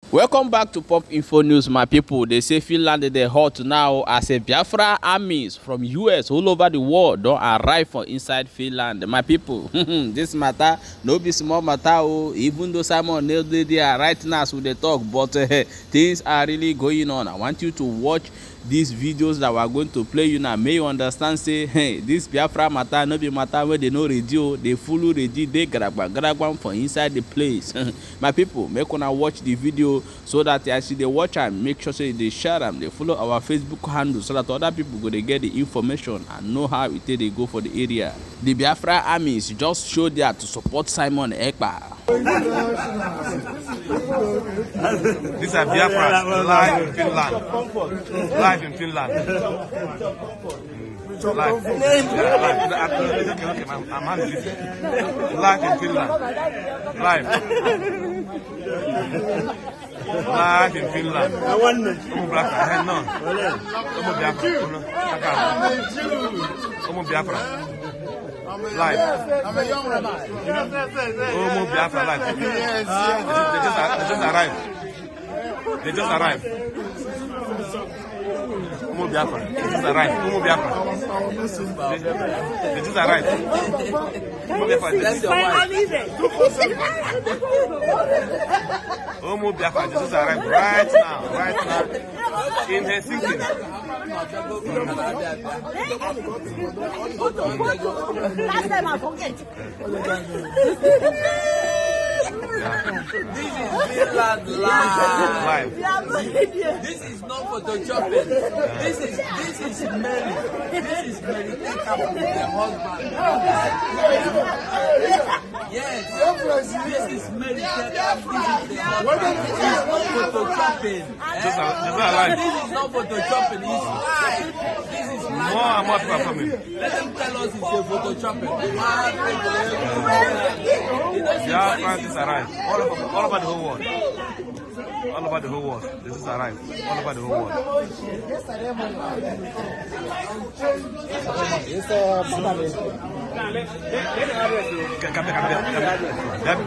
Welcome back to Pop Info News, my people. They say Finland is hot now as a Biafra armies from US all over the world don't arrive for inside Finland. My people, this matter no be small matter. Oh, even though Simon nailed it there right now as we they talk, but things are really going on. I want you to watch these videos that we are going to play you now. May you understand, say, hey, this Biafra matter no be matter where they no radio, they full ready, they grab for inside the place. My people, make una watch the video so that as they watch and make sure say they share them, they follow our Facebook handle so that other people go they get the information and know how it they go for the area. The Biafra armies just showed there to support Simon Ekpa. These are Biafra live in Finland. Live in Finland. Live. Okay, I'm handling this. Live in Finland. Live. Live in Finland. Black. No. Biafra. Live. I'm a young rabbi. Biafra live. They just arrived. They just arrived. Biafra. They just arrived. Biafra. They just arrived. Biafra. That's your wife. Biafra. They just arrived right now. Right now. In Helsinki. Last time I forget. This is Finland live. This is not photoshopping. This is Mary. This is Mary. Take up with their husband. Yes. This is Mary. Take up. This is their husband. This is not photoshopping. This is not photoshopping. It's live. This is live. More and more people coming. Let them tell us it's a photoshopping. Yeah, this arrived. All over the whole world. All over the whole world. This is arrived. All over the whole world.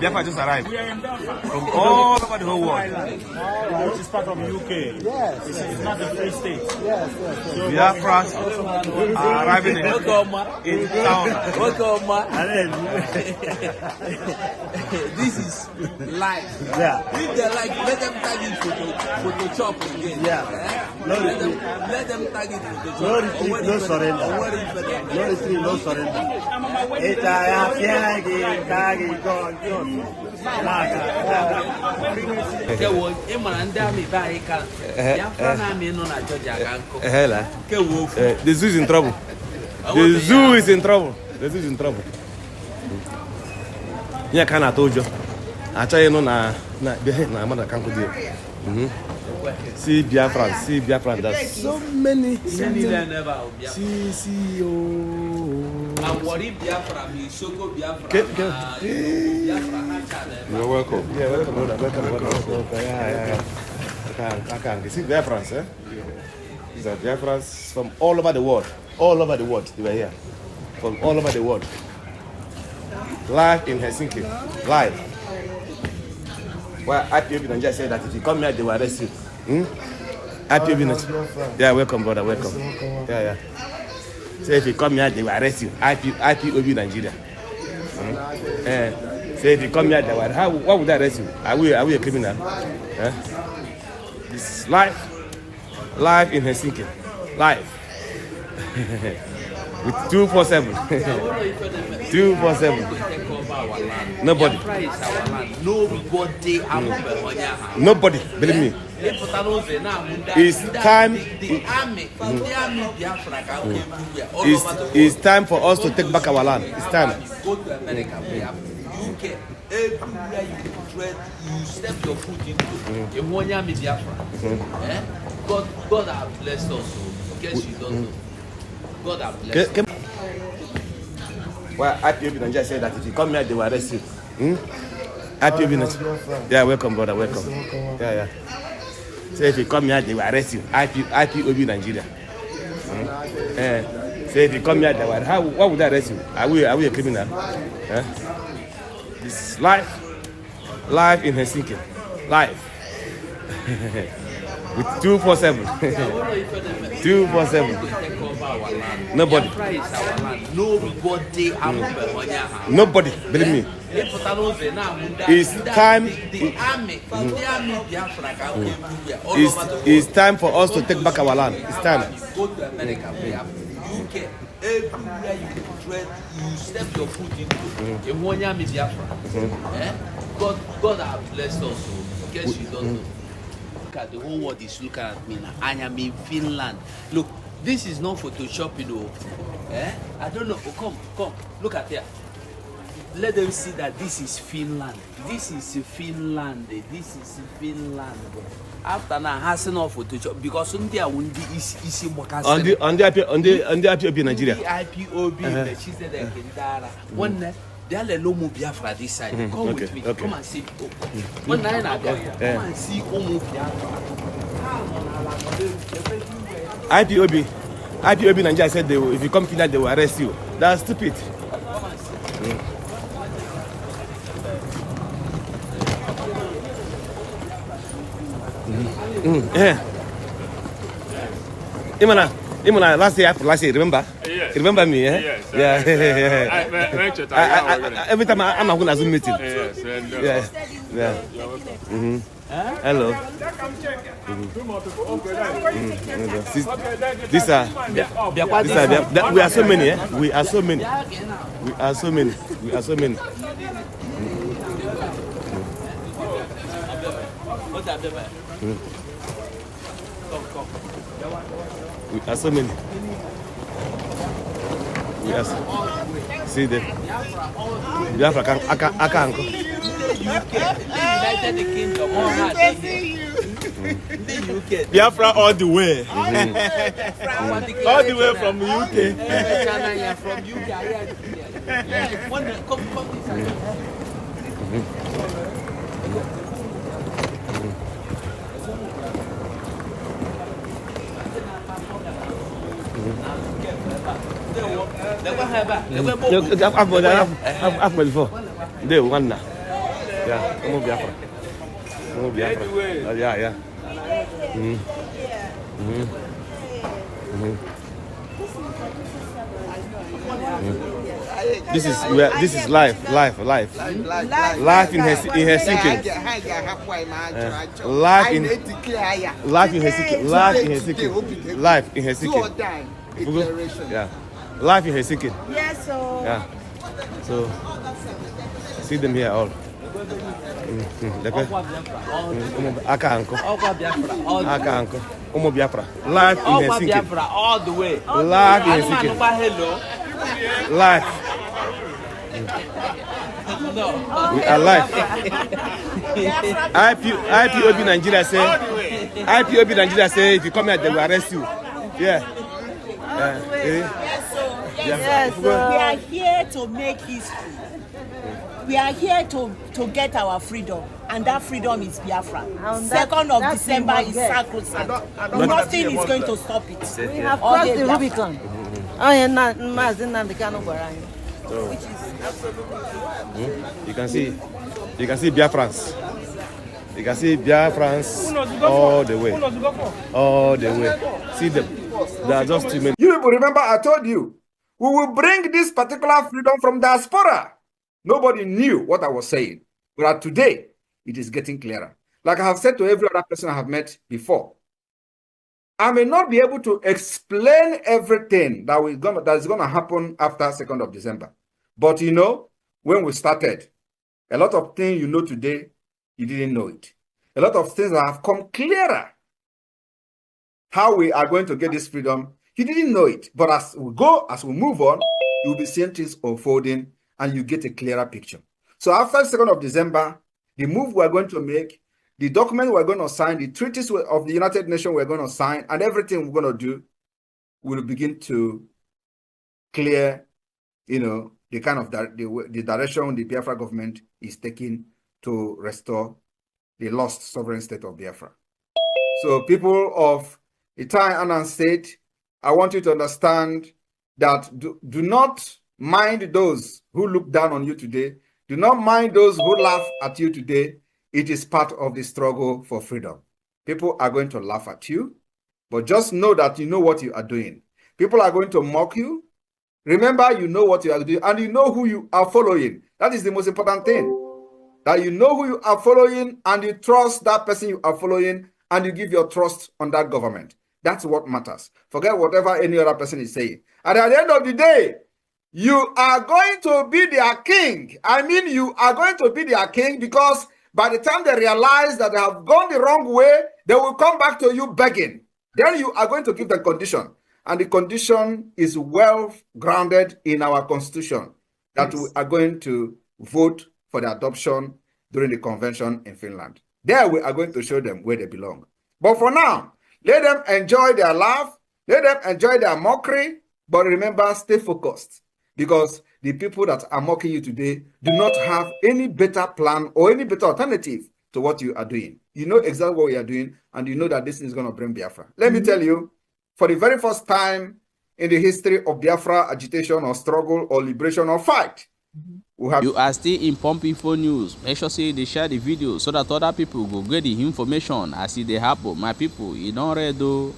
Biafra just arrived. From all over the whole world. Which is part of the UK. Yes. It's not a free state. Yes. Biafra are arriving in town. This is live. Yeah. If they like, let them tag it Photoshop again. Yeah. Let them tag it Photoshop. No retreat, no surrender. No retreat, no surrender. The zoo is in trouble. The zoo is in trouble. The zoo is in trouble. Yeah, can I told you? I tell you no na mother can't do it. See Biafra. There's so many. See oh. And what if Biafra be Soko Biafra? You're welcome. Yeah, welcome. Yeah. I can. You see Biafrans, eh? These are Biafrans from all over the world. All over the world, they were here. From all over the world. Live in Helsinki. Live. Well, IPOB Nigeria said that if you come here, they will arrest you. IPOB Nigeria. Yeah, welcome, brother. Welcome. Yeah. Say if you come here, they will arrest you. IPOB Nigeria. Say if you come here, they will. What would they arrest you? Are we a criminal? This is live in Helsinki. Live. With 247. 247. Nobody. Nobody, believe me. It's time. It's time for us to take back our land. It's time. Everywhere you tread, you step your foot into. God has blessed us. In case you don't know. God has blessed us. Well, IPOB Nigeria said that if you come here, they will arrest you. IPOB Nigeria. Yeah, welcome, brother. Welcome. Yeah. Say if you come here, they will arrest you. IPOB Nigeria. Say if you come here, they will. What would they arrest you? Are we a criminal? This is live in Helsinki. Live. With 247. 247. Nobody. Nobody, believe me. It's time. It's time for us to take back our land. It's time. Everywhere you tread, you step your foot into Biafra. God has blessed us. In case you don't know. Look at the whole world is looking at me now. I am in Finland. Look, this is not photoshopping. I don't know. Oh, come. Look at here. Let them see that this is Finland. This is Finland. This is Finland. After now, hasn't no Photoshop because on the IPOB Nigeria. IPOB, she said that one day they'll lomo Biafra this side. Come with me. Come and see. One night come and see Omo Biafra. IPOB Nigeria said if you come Finland, they will arrest you. That's stupid. Yeah. Imana, last year, remember? Yes. Remember me, eh? Yes. Yeah. Every time I'm going to Zoom meeting. Yes. Yeah. Hello. These are we are so many, eh? We are so many. We are so many. We are see them. Biafra can't. United Kingdom. Biafra all the way. All the way from UK. China, from UK. Come this side. I've before. They one now. Yeah, Biafra. Yeah. This is life in Helsinki. Life in Helsinki. Yeah. Life in Helsinki. Yes, so. Yeah. So see them here all. Biafra. Life in Helsinki. Biafra all the way. Life in Helsinki. Life. We are live. IPOB Nigeria say if you come here they will arrest you. Yeah. Yes, we are here to make history. We are here to get our freedom, and that freedom is Biafra. 2nd of December is sacrosanct. Nothing is going to stop it. We have crossed the Rubicon. Which is absolutely. You can see Biafrans. You can see Biafrans all the way. All the way. See them. There are just too many. You people remember I told you, we will bring this particular freedom from diaspora. Nobody knew what I was saying. But today, it is getting clearer. Like I have said to every other person I have met before, I may not be able to explain everything that is going to happen after 2nd of December. But you know, when we started, a lot of things you know today, you didn't know it. A lot of things that have come clearer. How we are going to get this freedom, you didn't know it. But as we move on, you'll be seeing things unfolding and you get a clearer picture. So after 2nd of December, the move we're going to make, the document we're going to sign, the treaties of the United Nations we're going to sign, and everything we're going to do will begin to clear, the kind of the direction the Biafra government is taking to restore the lost sovereign state of Biafra. So people of Itai Anan State, I want you to understand that do not mind those who look down on you today. Do not mind those who laugh at you today. It is part of the struggle for freedom. People are going to laugh at you, but just know that you know what you are doing. People are going to mock you. Remember, you know what you are doing, and you know who you are following. That is the most important thing. That you know who you are following, and you trust that person you are following, and you give your trust on that government. That's what matters. Forget whatever any other person is saying. And at the end of the day, you are going to be their king. I mean, you are going to be their king, because by the time they realize that they have gone the wrong way, they will come back to you begging. Then you are going to give them condition. And the condition is well grounded in our constitution, that we are going to vote for the adoption during the convention in Finland. There we are going to show them where they belong. But for now, let them enjoy their laugh, let them enjoy their mockery, but remember, stay focused, because the people that are mocking you today do not have any better plan or any better alternative to what you are doing. You know exactly what you are doing, and you know that this is going to bring Biafra. Let me tell you, for the very first time in the history of Biafra agitation or struggle or liberation or fight, we have... You are still in Pump Info News. Make sure say they share the video so that other people go get the information as it they happen. My people, you don't read though.